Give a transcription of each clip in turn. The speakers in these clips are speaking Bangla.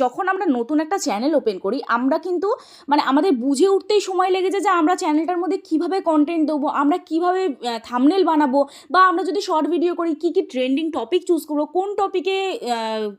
যখন আমরা নতুন একটা চ্যানেল ওপেন করি আমরা কিন্তু মানে আমাদের বুঝে উঠতেই সময় লেগে যায় যে আমরা চ্যানেলটার মধ্যে কীভাবে কন্টেন্ট দেবো, আমরা কীভাবে থাম্বনেল বানাবো, বা আমরা যদি শর্ট ভিডিও করি কী কী ট্রেন্ডিং টপিক চুজ করবো, কোন টপিকে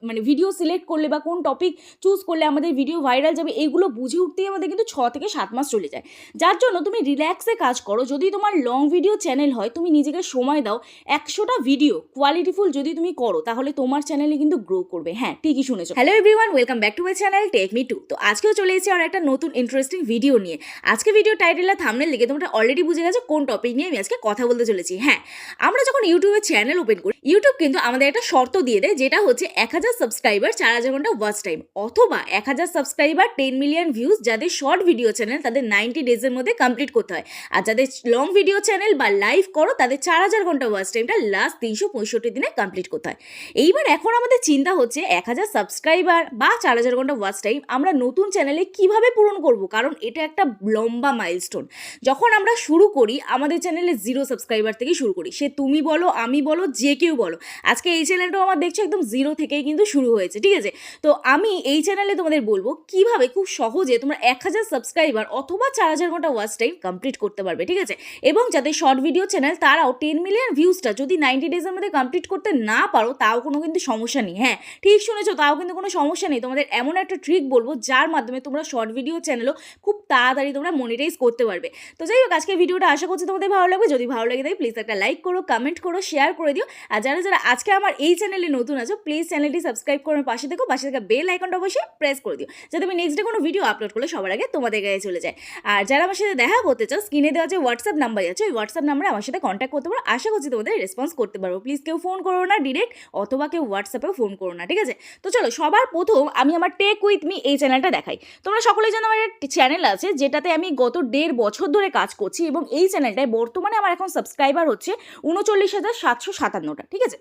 মানে ভিডিও সিলেক্ট করলে বা কোন টপিক চুজ করলে আমাদের ভিডিও ভাইরাল যাবে, এইগুলো বুঝে উঠতেই আমাদের কিন্তু 6 থেকে 7 মাস চলে যায়। যার জন্য তুমি রিল্যাক্সে কাজ করো। যদি তোমার লং ভিডিও চ্যানেল হয় তুমি নিজেকে সময় দাও, 100টা ভিডিও কোয়ালিটিফুল যদি তুমি করো তাহলে তোমার চ্যানেলে কিন্তু গ্রো করবে। হ্যাঁ, ঠিকই শুনেছো। Hello everyone, welcome back to my channel take me to. তো আজকেও চলে এসেছি আর একটা নতুন ইন্টারেস্টিং ভিডিও নিয়ে। আজকে ভিডিও টাইটেল আর থাম্বনেল দেখে তোমরা অলরেডি বুঝে গেছো কোন টপিক নিয়ে আমি আজকে কথা বলতে চলেছি। হ্যাঁ, আমরা যখন ইউটিউবে চ্যানেল ওপেন করি ইউটিউব কিন্তু আমাদের একটা শর্ত দিয়ে দেয়, যেটা হচ্ছে 1000 সাবস্ক্রাইবার 4000 ঘন্টা ওয়াচ টাইম, অথবা 1000 সাবস্ক্রাইবার 10 মিলিয়ন ভিউজ যাদের শর্ট ভিডিও চ্যানেল তাদের 90 ডেজের মধ্যে কমপ্লিট করতে হয়। আর যাদের লং ভিডিও চ্যানেল বা লাইভ করো তাদের 4000 ঘন্টা ওয়াচ টাইমটা লাস্ট 365 দিনে কমপ্লিট করতে হয়। এইবার এখন আমাদের চিন্তা হচ্ছে 1000 সাবস্ক্রাইবার বা 4000 ঘন্টা ওয়াচ টাইম আমরা নতুন চ্যানেলে কিভাবে পূরণ করব, কারণ এটা একটা লম্বা মাইলস্টোন। যখন আমরা শুরু করি আমাদের চ্যানেলে 0 সাবস্ক্রাইবার থেকে শুরু করি, সে তুমি বলো আমি বলো যে কেউ বলো। আজকে এই চ্যানেলটাও আমার দেখছো একদম 0 থেকেই কিন্তু শুরু হয়েছে, ঠিক আছে? তো আমি এই চ্যানেলে তোমাদের বলবো কিভাবে খুব সহজে তোমরা 1000 সাবস্ক্রাইবার অথবা 4000 ঘন্টা ওয়াচ টাইম কমপ্লিট করতে পারবে, ঠিক আছে? এবং যাদের শর্ট ভিডিও চ্যানেল তারাও 10 মিলিয়ন ভিউজটা যদি 90 ডেজের মধ্যে কমপ্লিট করতে না পারো তাও কোনো কিন্তু সমস্যা নেই। হ্যাঁ, ঠিক শুনেছো, তাও কিন্তু কোনো সমস্যা নেই। তোমাদের এমন একটা ট্রিক বলবো যার মাধ্যমে তোমরা শর্ট ভিডিও চ্যানেলও খুব তাড়াতাড়ি তোমরা মনিটাইজ করতে পারবে। তো যাই হোক, আজকে ভিডিওটা আশা করছি তোমাদের ভালো লাগবে। যদি ভালো লাগে থাকে প্লিজ একটা লাইক করো, কমেন্ট করো, শেয়ার করে দিও। আর যারা যারা আজকে আমার এই চ্যানেলে নতুন আছো প্লিজ চ্যানেলটি সাবস্ক্রাইব করে পাশে দেখো, পাশে থাকা বেল আইকনটা অবশ্যই প্রেস করে দিও, যাতে আমি নেক্সট ডে কোনো ভিডিও আপলোড করলে সবার আগে তোমাদের কাছে চলে যায়। আর যারা আমার সাথে দেখা করতে চাও স্ক্রিনে দেওয়া যে হোয়াটসঅ্যাপ নাম্বার আছে ওই হোয়াটসঅ্যাপ নাম্বারে আমার সাথে কন্ট্যাক্ট করতে পারো। আশা করছি তোমাদের রেসপন্স করতে পারবো। প্লিজ কেউ ফোন করো না ডিরেক্ট, অথবা কেউ হোয়াটসঅ্যাপেও ফোন করো না, ঠিক আছে? তো চলো, সবার প্রথম আমি আমার টেক উইথ মি এই চ্যানেলটা দেখাই। তোমরা সকলেই জানো আমার একটা চ্যানেল আছে যেটাতে আমি গত 1.5 বছর ধরে কাজ করছি, এবং এই চ্যানেলটায় বর্তমানে আমার এখন সাবস্ক্রাইবার হচ্ছে 39,757টা, ঠিক আছে?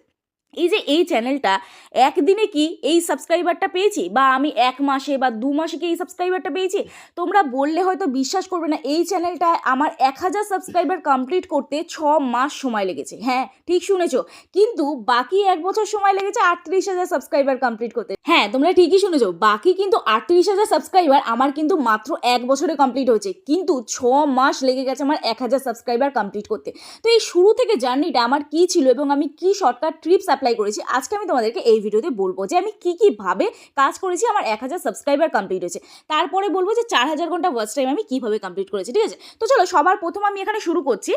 এই যে এই চ্যানেলটা একদিনে কি এই সাবস্ক্রাইবারটা পেয়েছি, বা আমি 1 মাসে বা 2 মাসে কি এই সাবস্ক্রাইবারটা পেয়েছি, তোমরা বললে হয়তো বিশ্বাস করবে না। এই চ্যানেলটায় আমার 1000 সাবস্ক্রাইবার কমপ্লিট করতে 6 মাস সময় লেগেছে। হ্যাঁ, ঠিক শুনেছো, কিন্তু বাকি 1 বছর সময় লেগেছে 38,000 সাবস্ক্রাইবার কমপ্লিট করতে। হ্যাঁ, তোমরা ঠিকই শুনেছো, বাকি কিন্তু 38,000 সাবস্ক্রাইবার আমার কিন্তু মাত্র 1 বছরে কমপ্লিট হয়েছে, কিন্তু 6 মাস লেগে গেছে আমার 1000 সাবস্ক্রাইবার কমপ্লিট করতে। তো এই শুরু থেকে জার্নিটা আমার কী ছিল এবং আমি কী শর্টকাট ট্রিপস অ্যাপ্লাই করেছি আজকে আমি তোমাদেরকে এই ভিডিওতে বলবো, যে আমি কীভাবে কাজ করেছি আমার 1000 সাবস্ক্রাইবার কমপ্লিট হয়েছে। তারপরে বলবো যে 4000 ঘন্টা ওয়াচ টাইম আমি কীভাবে কমপ্লিট করেছি, ঠিক আছে? তো চলো, সবার প্রথম আমি এখানে শুরু করছি।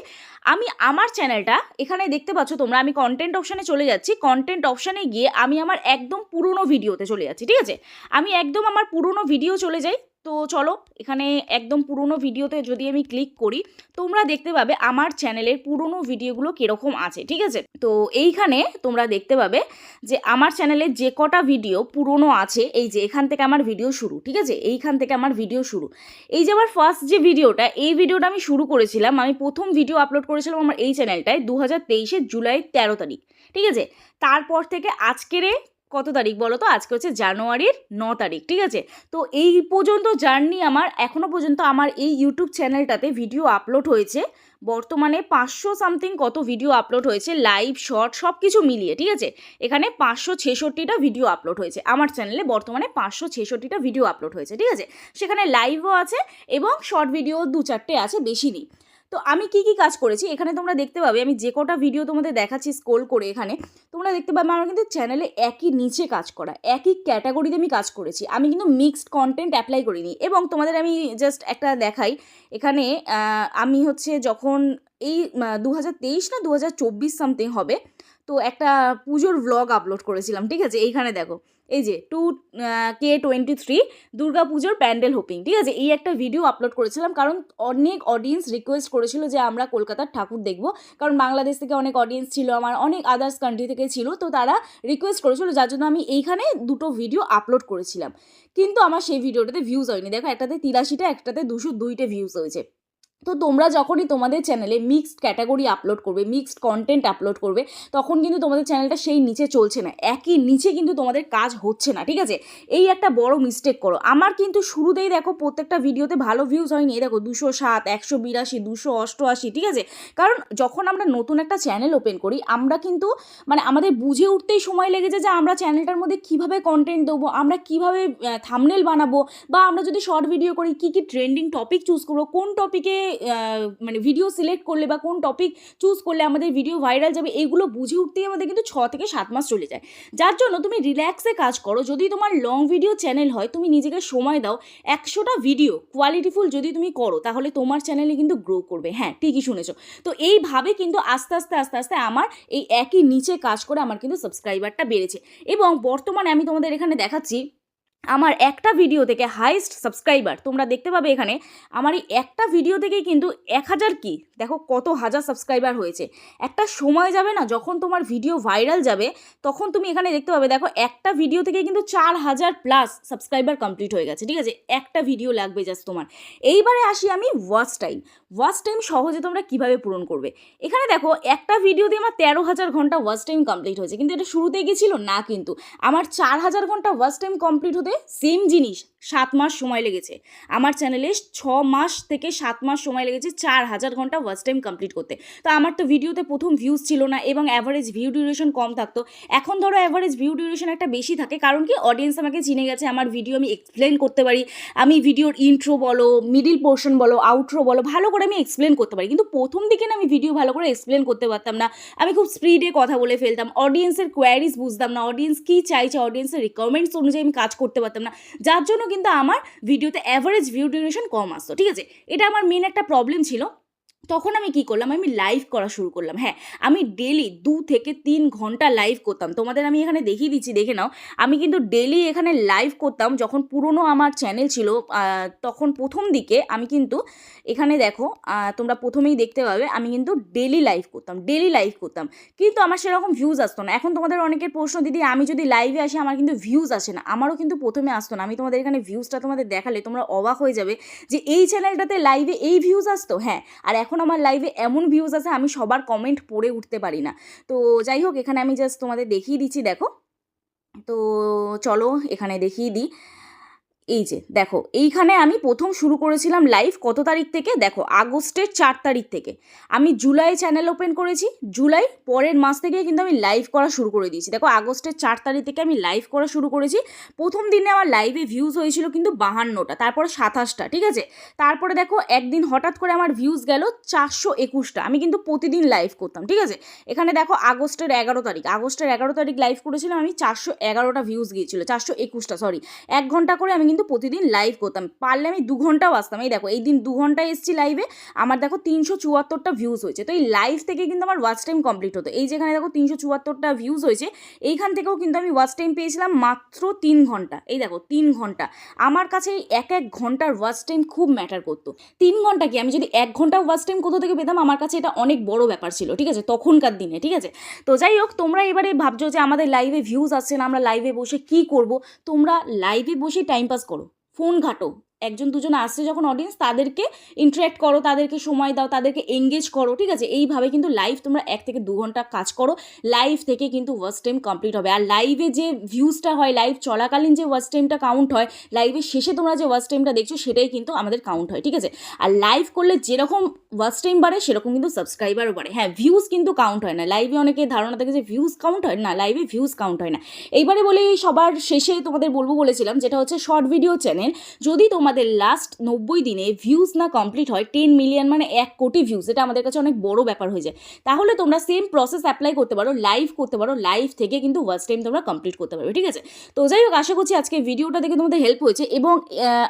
আমি আমার চ্যানেলটা এখানে দেখতে পাচ্ছ তোমরা, আমি কন্টেন্ট অপশানে চলে যাচ্ছি। কন্টেন্ট অপশানে গিয়ে আমি আমার একদম পুরনো ভিডিওতে চলে যাচ্ছি, ঠিক আছে? আমি একদম আমার পুরনো ভিডিও চলে যাই। তো চলো, এখানে একদম পুরনো ভিডিওতে যদি আমি ক্লিক করি তোমরা দেখতে পাবে আমার চ্যানেলের পুরনো ভিডিওগুলো কীরকম আছে, ঠিক আছে? তো এইখানে তোমরা দেখতে পাবে যে আমার চ্যানেলের যে কটা ভিডিও পুরনো আছে, এই যে এখান থেকে আমার ভিডিও শুরু, ঠিক আছে? এইখান থেকে আমার ভিডিও শুরু। এই যে আমার ফার্স্ট যে ভিডিওটা, এই ভিডিওটা আমি শুরু করেছিলাম, আমি প্রথম ভিডিও আপলোড করেছিলাম আমার এই চ্যানেলটায় 2023 জুলাই 13 তারিখ, ঠিক আছে? তারপর থেকে আজকের কত তারিখ বলো তো? আজকে হচ্ছে জানুয়ারির 9 তারিখ, ঠিক আছে? তো এই পর্যন্ত জার্নি আমার, এখনও পর্যন্ত আমার এই ইউটিউব চ্যানেলটাতে ভিডিও আপলোড হয়েছে বর্তমানে 500 সামথিং কত ভিডিও আপলোড হয়েছে, লাইভ শর্ট সব কিছু মিলিয়ে, ঠিক আছে? এখানে 566টা ভিডিও আপলোড হয়েছে আমার চ্যানেলে, বর্তমানে 566টা ভিডিও আপলোড হয়েছে, ঠিক আছে? সেখানে লাইভও আছে এবং শর্ট ভিডিও 2-4টে আছে, বেশি নেই। তো আমি কি কাজ করেছি এখানে তোমরা দেখতে পাবে। আমি যে কটা ভিডিও তোমাদের দেখাচ্ছি স্ক্রল করে, এখানে তোমরা দেখতে পাবে আমার কিন্তু চ্যানেলে একই নিচে কাজ করা, একই ক্যাটাগরিতে আমি কাজ করেছি। আমি কিন্তু মিক্সড কন্টেন্ট অ্যাপ্লাই করিনি। এবং তোমাদের আমি জাস্ট একটা দেখাই, এখানে আমি হচ্ছে যখন এই 2023 না 2024 সামথিং হবে, তো একটা পুজোর ভ্লগ আপলোড করেছিলাম, ঠিক আছে? এইখানে দেখো, এই যে 2K23 দুর্গা পুজোর প্যান্ডেল হোপিং, ঠিক আছে? এই একটা ভিডিও আপলোড করেছিলাম, কারণ অনেক অডিয়েন্স রিকোয়েস্ট করেছিল যে আমরা কলকাতার ঠাকুর দেখব, কারণ বাংলাদেশ থেকে অনেক অডিয়েন্স ছিল, আমার অনেক আদার্স কান্ট্রি থেকে ছিল, তো তারা রিকোয়েস্ট করেছিল, যার জন্য আমি এইখানে 2টো ভিডিও আপলোড করেছিলাম। কিন্তু আমার সেই ভিডিওটাতে ভিউজ হয়নি। দেখো, একটাতে 83টা, একটাতে 202টা ভিউজ হয়েছে। তো তোমরা যখনই তোমাদের চ্যানেলে মিক্সড ক্যাটাগরি আপলোড করবে, মিক্সড কন্টেন্ট আপলোড করবে, তখন কিন্তু তোমাদের চ্যানেলটা সেই নিচে চলছে না, একই নিচে কিন্তু তোমাদের কাজ হচ্ছে না, ঠিক আছে? এই একটা বড় মিস্টেক করো। আমার কিন্তু শুরুতেই দেখো প্রত্যেকটা ভিডিওতে ভালো ভিউজ হয়নি, দেখো 207, 182, 288, ঠিক আছে? কারণ যখন আমরা নতুন একটা চ্যানেল ওপেন করি, আমরা কিন্তু মানে আমাদের বুঝে উঠতেই সময় লেগেছে যে আমরা চ্যানেলটার মধ্যে কীভাবে কন্টেন্ট দেবো, আমরা কীভাবে থাম্বনেল বানাবো, বা আমরা যদি শর্ট ভিডিও করি কী কী ট্রেন্ডিং টপিক চুজ করবো, কোন টপিকে মানে ভিডিও সিলেক্ট করলে বা কোন টপিক চুজ করলে আমাদের ভিডিও ভাইরাল যাবে, এইগুলো বুঝে উঠতেই আমাদের কিন্তু 6 থেকে 7 মাস চলে যায়। যার জন্য তুমি রিল্যাক্সে কাজ করো। যদি তোমার লং ভিডিও চ্যানেল হয়, তুমি নিজেকে সময় দাও, 100টা ভিডিও কোয়ালিটিফুল যদি তুমি করো, তাহলে তোমার চ্যানেলে কিন্তু গ্রো করবে। হ্যাঁ, ঠিকই শুনেছো। তো এইভাবে কিন্তু আস্তে আস্তে আমার এই একই নিচে কাজ করে আমার কিন্তু সাবস্ক্রাইবারটা বেড়েছে, এবং বর্তমানে আমি তোমাদের এখানে দেখাচ্ছি আমার একটা ভিডিও থেকে হাইয়েস্ট সাবস্ক্রাইবার তোমরা দেখতে পাবে এখানে। আমার এই একটা ভিডিও থেকেই কিন্তু 1000 কি দেখো কত হাজার সাবস্ক্রাইবার হয়েছে। একটা সময় যাবে না, যখন তোমার ভিডিও ভাইরাল যাবে, তখন তুমি এখানে দেখতে পাবে, দেখো একটা ভিডিও থেকে কিন্তু 4000 প্লাস সাবস্ক্রাইবার কমপ্লিট হয়ে গেছে, ঠিক আছে? একটা ভিডিও লাগবে জাস্ট তোমার। এইবারে আসি আমি ওয়াচ টাইম। ওয়াচ টাইম সহজে তোমরা কিভাবে পূরণ করবে। এখানে দেখো একটা ভিডিও দিয়ে আমার 13,000 ঘন্টা ওয়াচ টাইম কমপ্লিট হয়েছে, কিন্তু এটা শুরুতেই গেছিলো না, কিন্তু আমার 4000 ঘন্টা ওয়াচ টাইম কমপ্লিট হতে সেম জিনিস 7 মাস সময় লেগেছে। আমার চ্যানেলে 6 মাস থেকে 7 মাস সময় লেগেছে 4000 ঘন্টা ওয়াচ টাইম কমপ্লিট করতে। তো আমার তো ভিডিওতে প্রথম ভিউজ ছিল না, এবং অ্যাভারেজ ভিউ ডিউরেশন কম থাকতো। এখন ধরো অ্যাভারেজ ভিউ ডিউরেশন একটা বেশি থাকে, কারণ কি অডিয়েন্স আমাকে চিনে গেছে, আমার ভিডিও আমি এক্সপ্লেন করতে পারি, আমি ভিডিওর ইন্ট্রো বলো, মিডিল পোর্শন বলো, আউট্রো বলো, ভালো করে আমি এক্সপ্লেন করতে পারি। কিন্তু প্রথম দিকে না আমি ভিডিও ভালো করে এক্সপ্লেন করতে পারতাম না, আমি খুব স্পিডে কথা বলে ফেলতাম, অডিয়েন্সের কোয়ারিজ বুঝতাম না, অডিয়েন্স কী চাইছে, অডিয়েন্সের রিকোয়ারমেন্টস অনুযায়ী আমি কাজ করতে পারতাম না, যার জন্য কিন্তু আমার ভিডিওতে অ্যাভারেজ ভিউ ডিউরেশন কম আসতো, ঠিক আছে? এটা আমার মেন একটা প্রবলেম ছিল। তখন আমি কি করলাম, আমি লাইভ করা শুরু করলাম। হ্যাঁ, আমি ডেলি 2 থেকে 3 ঘন্টা লাইভ করতাম। তোমাদের আমি এখানে দেখিয়ে দিচ্ছি, দেখে নাও। আমি কিন্তু ডেলি এখানে লাইভ করতাম। যখন পুরনো আমার চ্যানেল ছিল, তখন প্রথম দিকে আমি কিন্তু এখানে দেখো, তোমরা প্রথমেই দেখতে পাবে, আমি কিন্তু ডেলি লাইভ করতাম, কিন্তু আমার সেরকম ভিউজ আসতো না। এখন তোমাদের অনেকের প্রশ্ন, দিদি আমি যদি লাইভে আসি আমার কিন্তু ভিউজ আসে না। আমারও কিন্তু প্রথমে আসতো না। আমি তোমাদের এখানে ভিউজটা তোমাদের দেখালে তোমরা অবাক হয়ে যাবে যে এই চ্যানেলটাতে লাইভে এই ভিউজ আসতো। হ্যাঁ, আর এখন আমার লাইভে এমন ভিউজ আছে, আমি সবার কমেন্ট পড়ে উঠতে পারি না। তো যাই হোক, এখানে আমি জাস্ট তোমাদের দেখিয়ে দিচ্ছি, দেখো। তো চলো এখানে দেখিয়ে দিই। এই যে দেখো, এইখানে আমি প্রথম শুরু করেছিলাম লাইভ কত তারিখ থেকে, দেখো আগস্টের 4 তারিখ থেকে। আমি জুলাই চ্যানেল ওপেন করেছি, জুলাই পরের মাস থেকে কিন্তু আমি লাইভ করা শুরু করে দিয়েছি। দেখো আগস্টের 4 তারিখ থেকে আমি লাইভ করা শুরু করেছি। প্রথম দিনে আমার লাইভে ভিউজ হয়েছিল কিন্তু 52টা, তারপরে 27টা, ঠিক আছে? তারপরে দেখো একদিন হঠাৎ করে আমার ভিউজ গেল 421টা। আমি কিন্তু প্রতিদিন লাইভ করতাম, ঠিক আছে? এখানে দেখো আগস্টের 11 তারিখ লাইভ করেছিলাম আমি, 411টা ভিউজ গিয়েছিল, 421টা, সরি। 1 ঘন্টা করে আমি কিন্তু প্রতিদিন লাইভ করতাম, পারলে আমি 2 ঘন্টাও আসতাম। এই দেখো, এই দিন 2 ঘন্টা এসেছি লাইভে, আমার দেখো 374টা ভিউজ হয়েছে। তো এই লাইভ থেকে কিন্তু আমার ওয়াচ টাইম কমপ্লিট হতো। এই যেখানে দেখো 374টা ভিউজ হয়েছে, এইখান থেকেও কিন্তু আমি ওয়াচ টাইম পেয়েছিলাম মাত্র 3 ঘন্টা। এই দেখো 3 ঘন্টা। আমার কাছে এই এক ঘন্টার ওয়াচ টাইম খুব ম্যাটার করতো। 3 ঘন্টা কি, আমি যদি 1 ঘন্টা ওয়াচ টাইম কোথা থেকে পেতাম, আমার কাছে এটা অনেক বড় ব্যাপার ছিল, ঠিক আছে, তখনকার দিনে, ঠিক আছে? তো যাই হোক, তোমরা এবারে ভাবছো যে আমাদের লাইভে ভিউজ আসছে না, আমরা লাইভে বসে কি করব। তোমরা লাইভে বসে টাইম পাস করো, ফোন ঘাটো, 1-2 জন আসছে যখন অডিয়েন্স, তাদেরকে ইন্টারেক্ট করো, তাদেরকে সময় দাও, তাদেরকে এঙ্গেজ করো, ঠিক আছে? এইভাবে কিন্তু লাইভ তোমরা 1 থেকে 2 ঘন্টা কাজ করো, লাইভ থেকে কিন্তু ওয়াচ টাইম কমপ্লিট হবে। আর লাইভে যে ভিউজটা হয়, লাইভ চলাকালীন যে ওয়াচ টাইমটা কাউন্ট হয়, লাইভের শেষে তোমরা যে ওয়াচ টাইমটা দেখছো সেটাই কিন্তু আমাদের কাউন্ট হয়, ঠিক আছে? আর লাইভ করলে যেরকম ওয়াচ টাইম বাড়ে, সেরকম কিন্তু সাবস্ক্রাইবারও বাড়ে। হ্যাঁ, ভিউজ কিন্তু কাউন্ট হয় না লাইভে। অনেকে ধারণা থাকে যে ভিউজ কাউন্ট হয় না, লাইভে ভিউজ কাউন্ট হয় না। এইবারে বলি সবার শেষে তোমাদের বলেছিলাম, যেটা হচ্ছে শর্ট ভিডিও চ্যানেল। যদি তোমাদের লাস্ট 90 দিনে ভিউজ না কমপ্লিট হয় 10 মিলিয়ন, মানে 1 কোটি ভিউজ, এটা আমাদের কাছে অনেক বড় ব্যাপার হয়ে যায়, তাহলে তোমরা সেম প্রসেস অ্যাপ্লাই করতে পারো, লাইভ করতে পারো, লাইভ থেকে কিন্তু ওয়াচ টাইম তোমরা কমপ্লিট করতে পারবে, ঠিক আছে? তো যাই হোক, আশা করছি আজকে ভিডিওটা দেখে তোমাদের হেল্প হয়েছে, এবং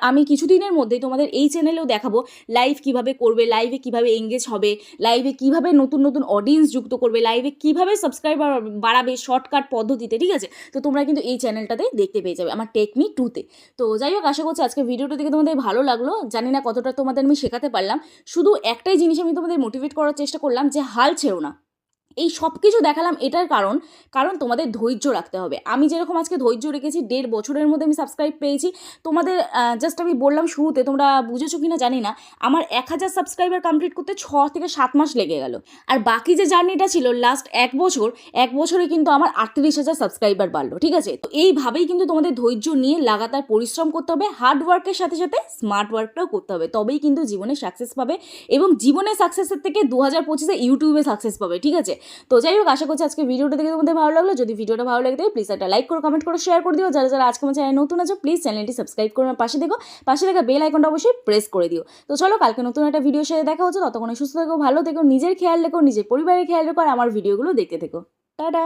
আমি কিছুদিনের মধ্যেই তোমাদের এই চ্যানেলেও দেখাবো লাইভ কিভাবে করবে, লাইভে কিভাবে এঙ্গেজ হবে, লাইভে কিভাবে নতুন নতুন অডিয়েন্স যুক্ত করবে, লাইভে কিভাবে সাবস্ক্রাইবার বাড়াবে শর্টকাট পদ্ধতিতে, ঠিক আছে? তো তোমরা কিন্তু এই চ্যানেলটাতে দেখতে পেয়ে যাবে, আমার টেকমি 2-তে। তো যাই হোক, আশা করছি আজকে ভিডিওটা দেখে তোমাদের ভালো লাগলো। জানি না কতটা তোমাদের আমি শেখাতে পারলাম। শুধু একটাই জিনিস আমি তোমাদের মোটিভেট করার চেষ্টা করলাম, যে হাল ছেড়ো না। এই সব কিছু দেখালাম এটার কারণ তোমাদের ধৈর্য রাখতে হবে। আমি যেরকম আজকে ধৈর্য রেখেছি 1.5 বছরের মধ্যে আমি সাবস্ক্রাইব পেয়েছি, তোমাদের জাস্ট আমি বললাম শুরুতে, তোমরা বুঝেছো কি না জানি না, আমার 1000 সাবস্ক্রাইবার কমপ্লিট করতে 6 থেকে 7 মাস লেগে গেল। আর বাকি যে জার্নিটা ছিল লাস্ট 1 বছরে কিন্তু আমার 38,000 সাবস্ক্রাইবার বাড়লো, ঠিক আছে? তো এইভাবেই কিন্তু তোমাদের ধৈর্য নিয়ে লাগাতার পরিশ্রম করতে হবে, হার্ড ওয়ার্কের সাথে সাথে স্মার্ট ওয়ার্কটাও করতে হবে, তবেই কিন্তু জীবনে সাকসেস পাবে। এবং জীবনে সাকসেসের থেকে 2025-এ ইউটিউবে সাকসেস পাবে, ঠিক আছে? তো যাই হোক, আশা করছি আজকে ভিডিওটা দেখে তোমাদের ভালো লাগলো। যদি ভিডিওটা ভালো লাগে থাকে প্লিজ একটা লাইক করো, কমেন্ট করো, শেয়ার করে দিও। যারা যারা আজকে আমার চ্যানেল নতুন আছো প্লিজ চ্যানেলটি সাবস্ক্রাইব করে আমার পাশে দেখো, পাশে থাকা বেল আইকনটা অবশ্যই প্রেস করে দিও। তো চলো, কালকে নতুন একটা ভিডিওর সাথে দেখা হচ্ছে। ততক্ষণে সুস্থ থেকো, ভালো থেকো, নিজের খেয়াল রেখো, নিজের পরিবারের খেয়াল রেখো, আর আমার ভিডিওগুলো দেখতে থেকো। টাটা।